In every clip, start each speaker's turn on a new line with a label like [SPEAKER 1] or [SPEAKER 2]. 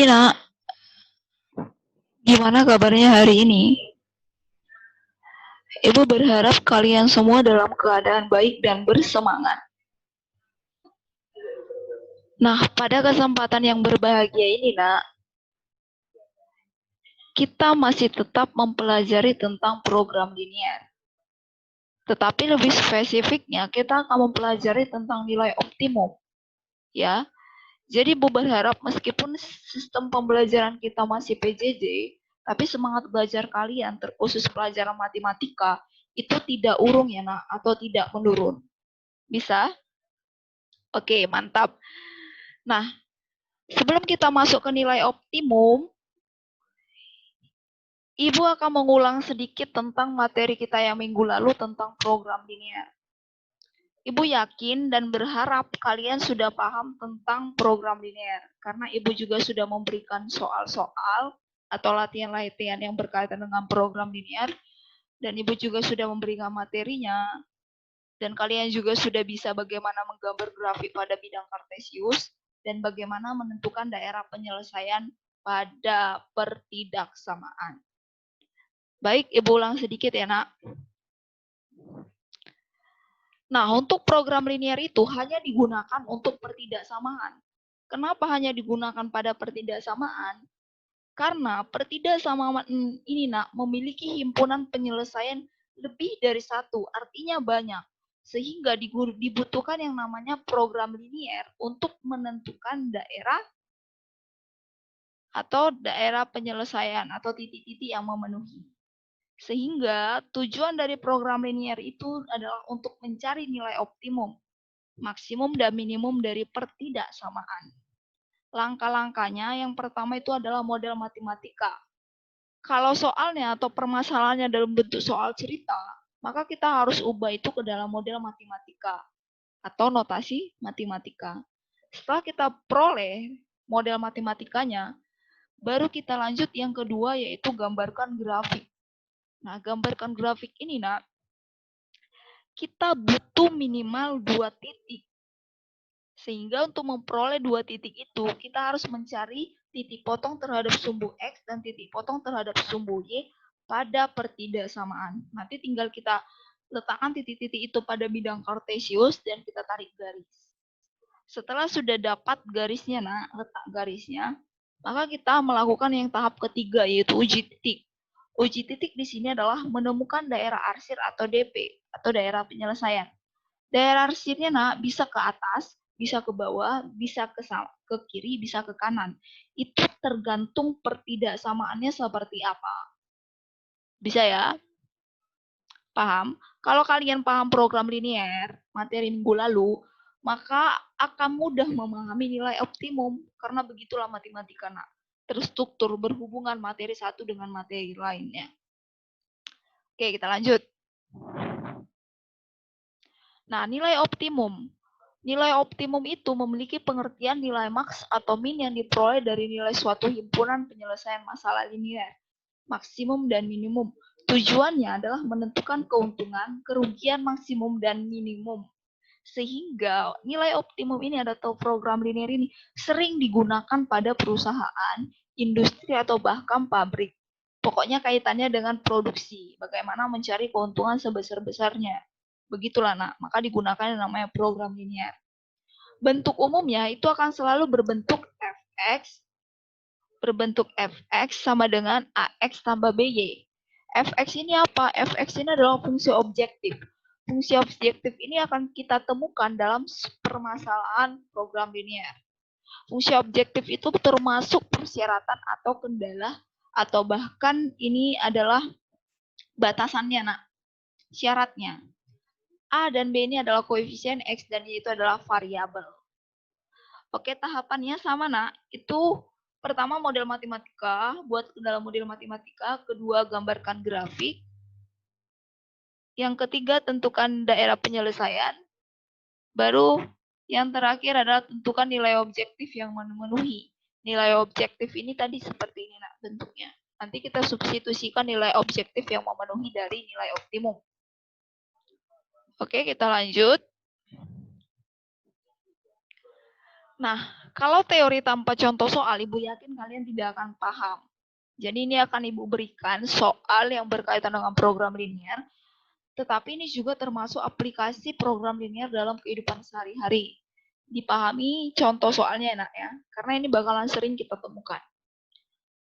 [SPEAKER 1] Nak, gimana kabarnya hari ini? Ibu berharap kalian semua dalam keadaan baik dan bersemangat. Nah, pada kesempatan yang berbahagia ini, Nak, kita masih tetap mempelajari tentang program linear. Tetapi lebih spesifiknya, kita akan mempelajari tentang nilai optimum. Ya, jadi Ibu berharap meskipun sistem pembelajaran kita masih PJJ, tapi semangat belajar kalian, terkhusus pelajaran matematika, itu tidak urung ya, Nak, atau tidak menurun. Bisa? Oke, mantap. Nah, sebelum kita masuk ke nilai optimum, Ibu akan mengulang sedikit tentang materi kita yang minggu lalu tentang program linear. Ibu yakin dan berharap kalian sudah paham tentang program linear, karena Ibu juga sudah memberikan soal-soal atau latihan-latihan yang berkaitan dengan program linear, dan Ibu juga sudah memberikan materinya, dan kalian juga sudah bisa bagaimana menggambar grafik pada bidang kartesius, dan bagaimana menentukan daerah penyelesaian pada pertidaksamaan. Baik, Ibu ulang sedikit ya, Nak. Nah, untuk program linear itu hanya digunakan untuk pertidaksamaan. Kenapa hanya digunakan pada pertidaksamaan? Karena pertidaksamaan ini, Nak, memiliki himpunan penyelesaian lebih dari satu, artinya banyak. Sehingga dibutuhkan yang namanya program linear untuk menentukan daerah atau daerah penyelesaian atau titik-titik yang memenuhi. Sehingga tujuan dari program linear itu adalah untuk mencari nilai optimum, maksimum dan minimum dari pertidaksamaan. Langkah-langkahnya yang pertama itu adalah model matematika. Kalau soalnya atau permasalahannya dalam bentuk soal cerita, maka kita harus ubah itu ke dalam model matematika atau notasi matematika. Setelah kita peroleh model matematikanya, baru kita lanjut yang kedua yaitu gambarkan grafik. Nah, gambarkan grafik ini, Nak, kita butuh minimal 2 titik. Sehingga untuk memperoleh 2 titik itu, kita harus mencari titik potong terhadap sumbu X dan titik potong terhadap sumbu Y pada pertidaksamaan. Nanti tinggal kita letakkan titik-titik itu pada bidang kartesius dan kita tarik garis. Setelah sudah dapat garisnya, Nah, letak garisnya, maka kita melakukan yang tahap ketiga yaitu uji titik. Uji titik di sini adalah menemukan daerah arsir atau DP atau daerah penyelesaian. Daerah arsirnya, Nak, bisa ke atas, bisa ke bawah, bisa ke kiri, bisa ke kanan. Itu tergantung pertidaksamaannya seperti apa. Bisa ya? Paham? Kalau kalian paham program linear, materi minggu lalu, maka akan mudah memahami nilai optimum, karena begitulah matematika, Nak. Terstruktur berhubungan materi satu dengan materi lainnya. Oke, kita lanjut. Nah, nilai optimum. Nilai optimum itu memiliki pengertian nilai maks atau min yang diperoleh dari nilai suatu himpunan penyelesaian masalah linear, maksimum dan minimum. Tujuannya adalah menentukan keuntungan, kerugian maksimum dan minimum. Sehingga nilai optimum ini atau program linear ini sering digunakan pada perusahaan, industri atau bahkan pabrik. Pokoknya kaitannya dengan produksi, bagaimana mencari keuntungan sebesar-besarnya. Begitulah, Nak, maka digunakan yang namanya program linear. Bentuk umumnya itu akan selalu berbentuk fx sama dengan ax tambah by. Fx ini apa? Fx ini adalah fungsi objektif. Fungsi objektif ini akan kita temukan dalam permasalahan program linear. Fungsi objektif itu termasuk persyaratan atau kendala atau bahkan ini adalah batasannya, Nak. Syaratnya. A dan B ini adalah koefisien, X dan Y itu adalah variabel. Oke, tahapannya sama, Nak. Itu pertama model matematika, buat dalam model matematika. Kedua, gambarkan grafik. Yang ketiga, tentukan daerah penyelesaian. Baru yang terakhir adalah tentukan nilai objektif yang memenuhi. Nilai objektif ini tadi seperti ini, Nak, bentuknya. Nanti kita substitusikan nilai objektif yang memenuhi dari nilai optimum. Oke, kita lanjut. Nah, Kalau teori tanpa contoh soal, Ibu yakin kalian tidak akan paham. Jadi ini akan Ibu berikan soal yang berkaitan dengan program linear, tetapi ini juga termasuk aplikasi program linear dalam kehidupan sehari-hari. Dipahami contoh soalnya enak ya, karena ini bakalan sering kita temukan.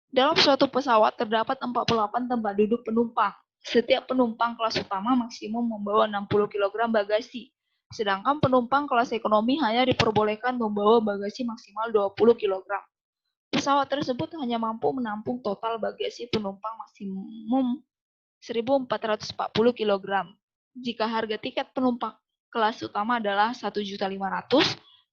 [SPEAKER 1] Dalam suatu pesawat terdapat 48 tempat duduk penumpang. Setiap penumpang kelas utama maksimum membawa 60 kg bagasi. Sedangkan penumpang kelas ekonomi hanya diperbolehkan membawa bagasi maksimal 20 kg. Pesawat tersebut hanya mampu menampung total bagasi penumpang maksimum 1.440 kg. Jika harga tiket penumpang kelas utama adalah 1.500.000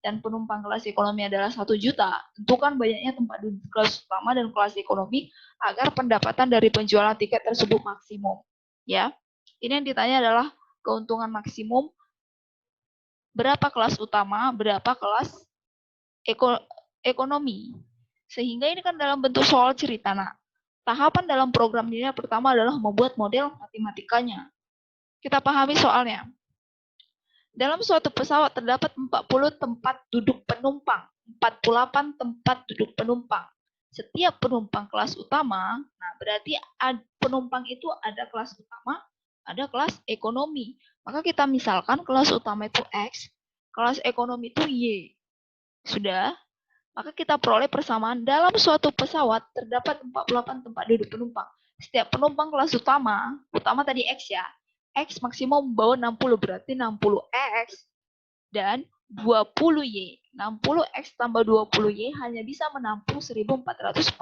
[SPEAKER 1] dan penumpang kelas ekonomi adalah 1 juta, tentukan banyaknya tempat duduk kelas utama dan kelas ekonomi agar pendapatan dari penjualan tiket tersebut maksimum. Ya, ini yang ditanya adalah keuntungan maksimum berapa kelas utama, berapa kelas ekonomi. Sehingga ini kan dalam bentuk soal cerita. Nah, tahapan dalam program ini pertama adalah membuat model matematikanya. Kita pahami soalnya. Dalam suatu pesawat terdapat 40 tempat duduk penumpang, 48 tempat duduk penumpang. Setiap penumpang kelas utama, nah berarti penumpang itu ada kelas utama, ada kelas ekonomi. Maka kita misalkan kelas utama itu X, kelas ekonomi itu Y. Sudah? Maka kita peroleh persamaan dalam suatu pesawat terdapat 48 tempat duduk penumpang. Setiap penumpang kelas utama tadi X ya, X maksimum membawa 60, berarti 60X dan 20Y. 60X tambah 20Y hanya bisa menampung 1.440.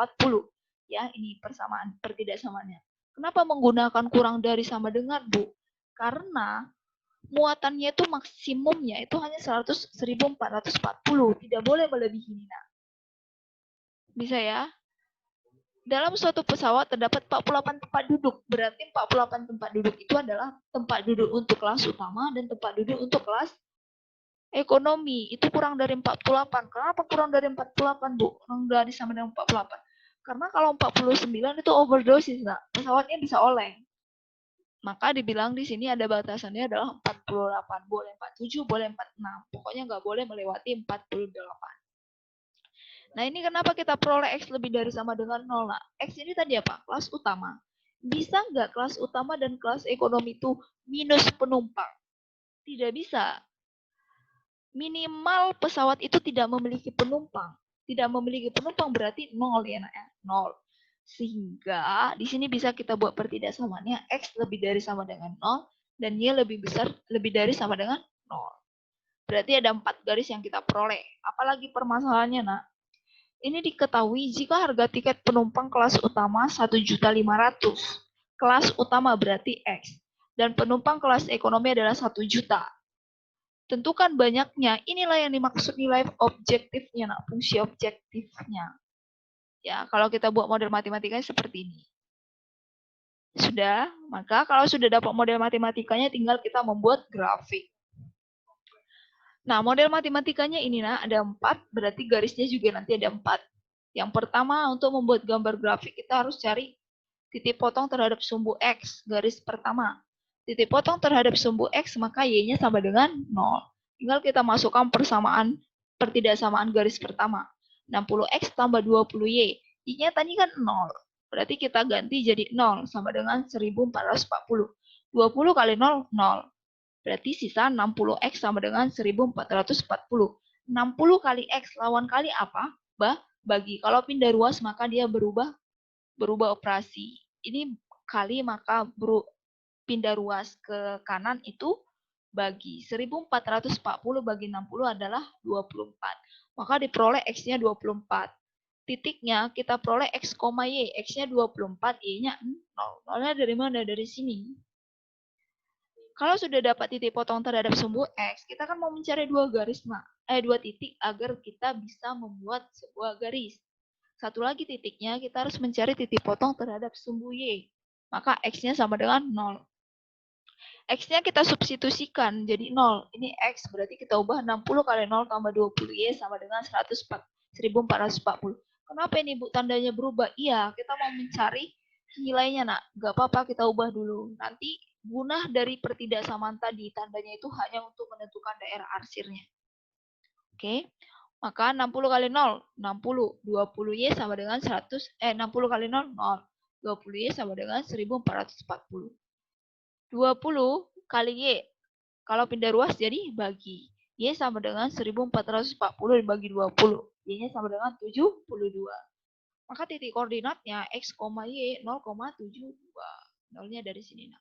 [SPEAKER 1] Ya, ini persamaan, pertidaksamaannya. Kenapa menggunakan kurang dari sama dengan, Bu? Karena muatannya itu maksimumnya itu hanya 1.440, tidak boleh melebihi ini. Nah. Bisa ya? Dalam suatu pesawat terdapat 48 tempat duduk. Berarti 48 tempat duduk itu adalah tempat duduk untuk kelas utama dan tempat duduk untuk kelas ekonomi. Itu kurang dari 48. Kenapa kurang dari 48, Bu? Kurang dari sama dengan 48. Karena kalau 49 itu overdosis, nah. Pesawatnya bisa oleng. Maka dibilang di sini ada batasannya adalah 48. Boleh 47, boleh 46. Pokoknya nggak boleh melewati 48. Nah, ini kenapa kita peroleh X lebih dari sama dengan 0? Nah, X ini tadi apa? Kelas utama. Bisa nggak kelas utama dan kelas ekonomi itu minus penumpang? Tidak bisa. Minimal pesawat itu tidak memiliki penumpang. Tidak memiliki penumpang berarti 0 ya, nak ya? 0. Sehingga di sini bisa kita buat pertidaksamaannya X lebih dari sama dengan 0 dan Y lebih besar lebih dari sama dengan 0. Berarti ada 4 garis yang kita peroleh. Apalagi permasalahannya, nak? Ini diketahui jika harga tiket penumpang kelas utama 1.500.000. Kelas utama berarti X. Dan penumpang kelas ekonomi adalah 1 juta. Tentukan banyaknya. Inilah yang dimaksud nilai objektifnya, nah, fungsi objektifnya. Ya, kalau kita buat model matematikanya seperti ini. Sudah, maka kalau sudah dapat model matematikanya tinggal kita membuat grafik. Nah, model matematikanya ini nah, ada 4, berarti garisnya juga nanti ada 4. Yang pertama, untuk membuat gambar grafik, kita harus cari titik potong terhadap sumbu X, garis pertama. Titik potong terhadap sumbu X, maka Y-nya sama dengan 0. Tinggal kita masukkan persamaan, pertidaksamaan garis pertama. 60X tambah 20Y. Y-nya tadi kan 0. Berarti kita ganti jadi 0, sama dengan 1.440. 20 kali 0, 0. Berarti sisa 60X sama dengan 1.440. 60 kali X lawan kali apa? Bagi. Kalau pindah ruas maka dia berubah operasi. Ini kali maka pindah ruas ke kanan itu bagi. 1.440 bagi 60 adalah 24. Maka diperoleh X-nya 24. Titiknya kita peroleh X, Y. X-nya 24, Y-nya 0. 0-nya dari mana? Dari sini. Kalau sudah dapat titik potong terhadap sumbu X, kita kan mau mencari dua titik agar kita bisa membuat sebuah garis. Satu lagi titiknya, kita harus mencari titik potong terhadap sumbu Y. Maka X-nya sama dengan 0. X-nya kita substitusikan jadi 0. Ini X, berarti kita ubah 60 kali 0 tambah 20Y sama dengan 1.440. Kenapa ini, Bu, tandanya berubah? Iya, kita mau mencari nilainya, nak. Gak apa-apa, kita ubah dulu. Nanti guna dari pertidaksamaan tadi, tandanya itu hanya untuk menentukan daerah arsirnya. Oke. Maka 60 kali 0, 60. 20Y sama dengan 60 kali 0, 0. 20Y sama dengan 1440. 20 kali Y. Kalau pindah ruas jadi bagi. Y sama dengan 1440 dibagi 20. Y-nya sama dengan 72. Maka titik koordinatnya X, Y 0,72. Nolnya dari sini. Nah.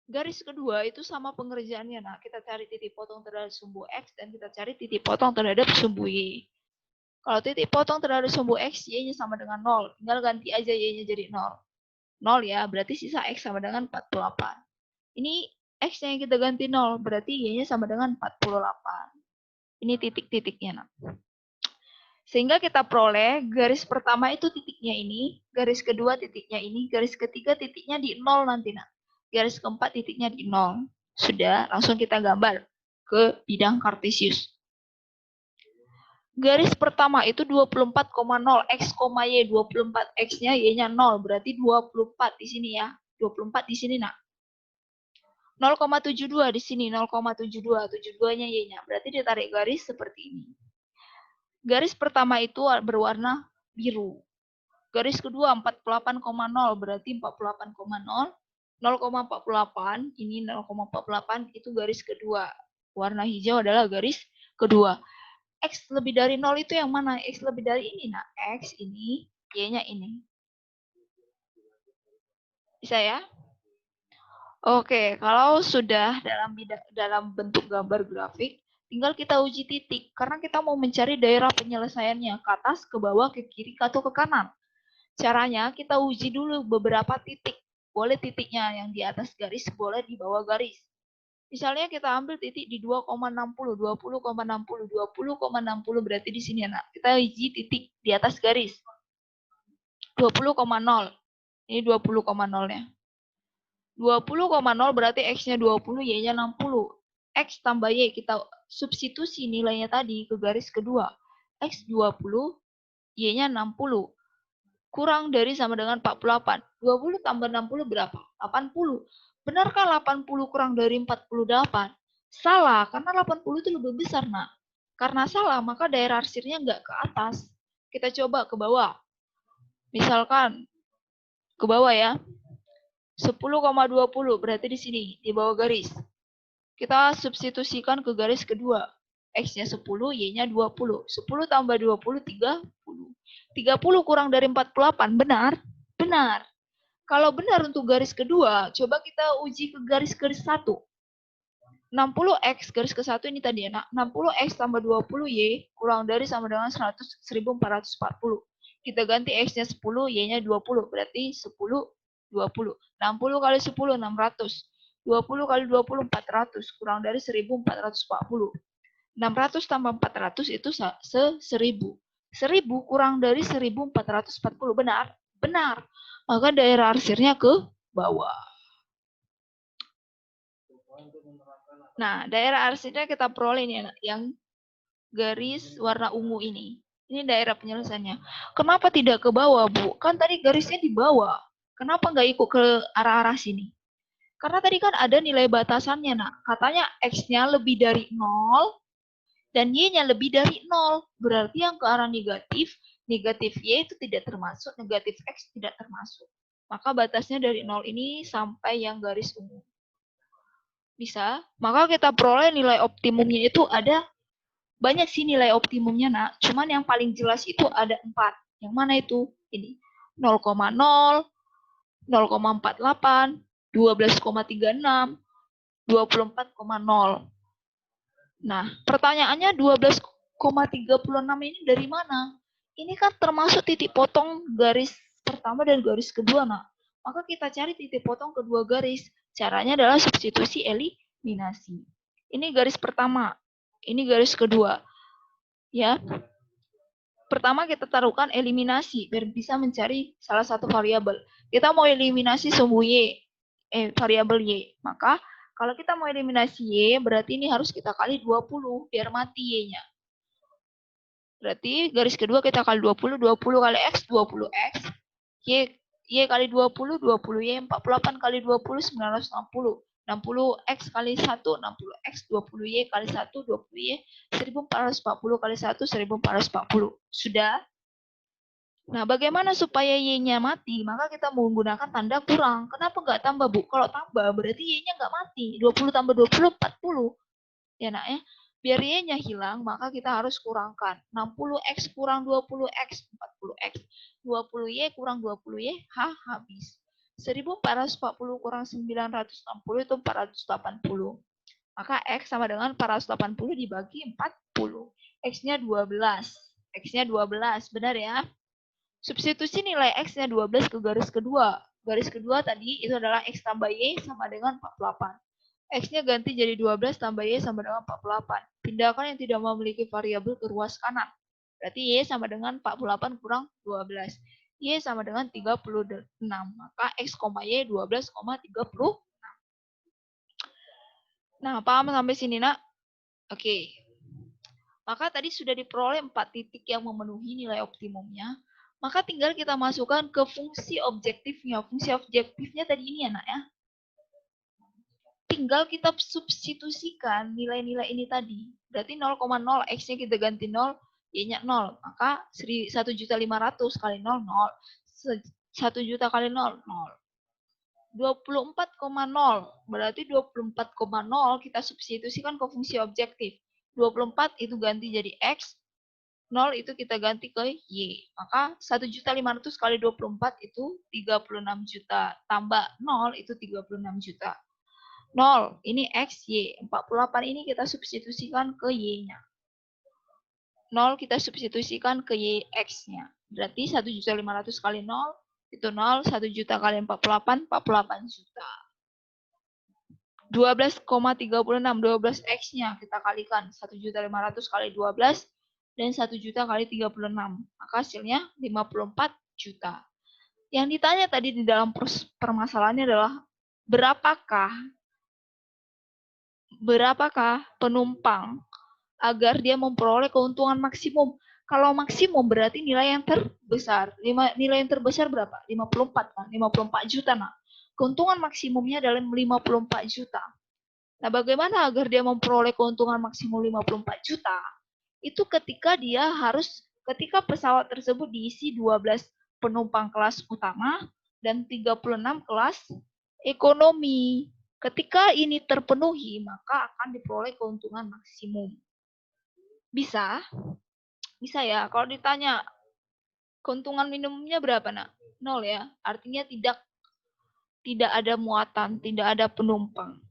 [SPEAKER 1] Garis kedua itu sama pengerjaannya. Nah, kita cari titik potong terhadap sumbu X dan kita cari titik potong terhadap sumbu Y. Kalau titik potong terhadap sumbu X, Y-nya sama dengan 0. Tinggal ganti aja Y-nya jadi 0. 0 ya, berarti sisa X sama dengan 48. Ini X-nya yang kita ganti 0, berarti Y-nya sama dengan 48. Ini titik-titiknya. Nah. Sehingga kita peroleh garis pertama itu titiknya ini, garis kedua titiknya ini, garis ketiga titiknya di 0 nanti. Nah. Garis keempat titiknya di 0. Sudah, langsung kita gambar ke bidang kartesius. Garis pertama itu 24,0 X, Y, 24 X-nya Y-nya 0, berarti 24 di sini ya. 24 di sini, nak. 0,72 di sini, 0,72, 72-nya Y-nya. Berarti ditarik garis seperti ini. Garis pertama itu berwarna biru. Garis kedua 48,0, berarti 48,0. 0,48, ini 0,48 itu garis kedua. Warna hijau adalah garis kedua. X lebih dari 0 itu yang mana? X lebih dari ini. Nah, X ini, Y-nya ini. Bisa ya? Oke, kalau sudah dalam bentuk gambar grafik, tinggal kita uji titik. Karena kita mau mencari daerah penyelesaiannya, ke atas, ke bawah, ke kiri, atau ke kanan. Caranya kita uji dulu beberapa titik. Boleh titiknya yang di atas garis, boleh di bawah garis. Misalnya kita ambil titik di 2,60, 20,60, 20,60 berarti di sini anak. Kita uji titik di atas garis. 20,0. Ini 20,0-nya. 20,0 berarti X-nya 20, Y-nya 60. X tambah Y kita substitusi nilainya tadi ke garis kedua. X 20, Y-nya 60. Kurang dari sama dengan 48. 20 tambah 60 berapa? 80. Benarkah 80 kurang dari 48? Salah, karena 80 itu lebih besar, nak. Karena salah, maka daerah arsirnya nggak ke atas. Kita coba ke bawah. Misalkan, ke bawah ya. 10,20 berarti di sini, di bawah garis. Kita substitusikan ke garis kedua. X-nya 10, Y-nya 20. 10 tambah 20, 30. 30 kurang dari 48, benar? Benar. Kalau benar untuk garis kedua, coba kita uji ke garis-garis 1. 60X garis ke-1 ini tadi ya, 60X tambah 20Y kurang dari sama dengan 1440. Kita ganti X-nya 10, Y-nya 20, berarti 10, 20. 60 kali 10, 600. 20 kali 20, 400. Kurang dari 1440. 600 tambah 400 itu 1000. 1000 kurang dari 1440. Benar? Benar. Maka daerah arsirnya ke bawah. Nah, daerah arsirnya kita peroleh ini yang garis warna ungu ini. Ini daerah penyelesaiannya. Kenapa tidak ke bawah, Bu? Kan tadi garisnya di bawah. Kenapa nggak ikut ke arah-arah sini? Karena tadi kan ada nilai batasannya, nak. Katanya X-nya lebih dari 0 dan Y-nya lebih dari 0. Berarti yang ke arah negatif, negatif Y itu tidak termasuk, negatif X tidak termasuk. Maka batasnya dari 0 ini sampai yang garis ungu. Bisa. Maka kita peroleh nilai optimumnya itu ada banyak sih nilai optimumnya, nak. Cuman yang paling jelas itu ada 4. Yang mana itu? Ini 0,0, 0,48, 12,36, 24,0. Nah, pertanyaannya 12,36 ini dari mana? Ini kan termasuk titik potong garis pertama dan garis kedua, nak. Maka kita cari titik potong kedua garis. Caranya adalah substitusi eliminasi. Ini garis pertama, ini garis kedua. Ya. Pertama kita taruhkan eliminasi biar bisa mencari salah satu variabel. Kita mau eliminasi sumbu Y, variabel Y. Maka kalau kita mau eliminasi Y, berarti ini harus kita kali 20 biar mati Y-nya. Berarti garis kedua kita kali 20, 20 kali X, 20X. Y kali 20, 20Y, 48 kali 20, 960. 60X kali 1, 60X, 20Y kali 1, 20Y, 1440 kali 1, 1440. Sudah? Nah, bagaimana supaya Y-nya mati? Maka kita menggunakan tanda kurang. Kenapa nggak tambah, Bu? Kalau tambah, berarti Y-nya nggak mati. 20 tambah 20, 40. Ya, nak ya. Biar Y-nya hilang, maka kita harus kurangkan. 60X kurang 20X, 40X. 20Y kurang 20Y, habis. 1440 kurang 960 itu 480. Maka X sama dengan 480 dibagi 40. X-nya 12. X-nya 12, benar ya? Substitusi nilai X-nya 12 ke garis kedua. Garis kedua tadi itu adalah X tambah Y sama dengan 48. X-nya ganti jadi 12 tambah Y sama dengan 48. Pindahkan yang tidak memiliki variabel ke ruas kanan. Berarti Y sama dengan 48 kurang 12. Y sama dengan 36. Maka X, Y 12,36. Nah, paham sampai sini, nak? Oke. Maka tadi sudah diperoleh 4 titik yang memenuhi nilai optimumnya. Maka tinggal kita masukkan ke fungsi objektifnya. Fungsi objektifnya tadi ini ya, nak ya. Tinggal kita substitusikan nilai-nilai ini tadi. Berarti 0,0, X-nya kita ganti 0, Y-nya 0. Maka 1.500.000 kali 0, 0. 1 juta kali 0, 0. 24,0. Berarti 24,0 kita substitusikan ke fungsi objektif. 24 itu ganti jadi X, 0 itu kita ganti ke Y. Maka 1.500.000 kali 24 itu 36 juta. Tambah 0 itu 36 juta. 0 ini X, Y. 48 ini kita substitusikan ke Y-nya. 0 kita substitusikan ke Y X-nya. Berarti 1.500.000 kali 0 itu 0. 1 juta kali 48, 48 juta. 12,36. 12 X-nya kita kalikan. 1.500.000 kali 12. Dan 1 juta kali 36. Maka hasilnya 54 juta. Yang ditanya tadi di dalam permasalahannya adalah berapakah penumpang agar dia memperoleh keuntungan maksimum. Kalau maksimum berarti nilai yang terbesar. Nilai yang terbesar berapa? 54 kan? 54 juta. Nah, keuntungan maksimumnya adalah 54 juta. Nah, bagaimana agar dia memperoleh keuntungan maksimum 54 juta? Itu ketika ketika pesawat tersebut diisi 12 penumpang kelas utama dan 36 kelas ekonomi. Ketika ini terpenuhi, maka akan diperoleh keuntungan maksimum. Bisa? Bisa ya. Kalau ditanya, keuntungan minimumnya berapa, nak? 0 ya. Artinya tidak ada muatan, tidak ada penumpang.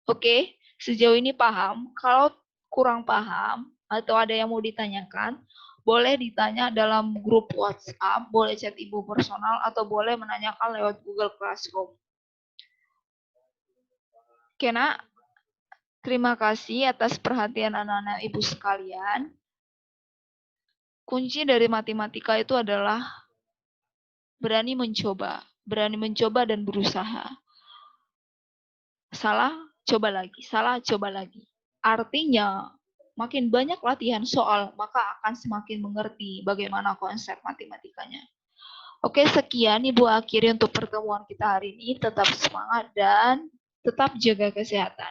[SPEAKER 1] Oke, sejauh ini paham. Kalau kurang paham, atau ada yang mau ditanyakan, boleh ditanya dalam grup WhatsApp, boleh chat ibu personal, atau boleh menanyakan lewat Google Classroom. Oke, nak. Terima kasih atas perhatian anak-anak ibu sekalian. Kunci dari matematika itu adalah berani mencoba dan berusaha. Salah, coba lagi. Salah, coba lagi. Artinya, makin banyak latihan soal, maka akan semakin mengerti bagaimana konsep matematikanya. Oke, sekian Ibu akhiri untuk pertemuan kita hari ini. Tetap semangat dan tetap jaga kesehatan.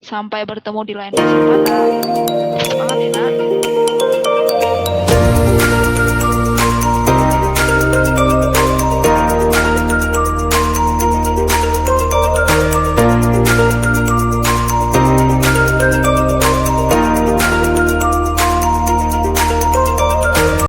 [SPEAKER 1] Sampai bertemu di lain kesempatan.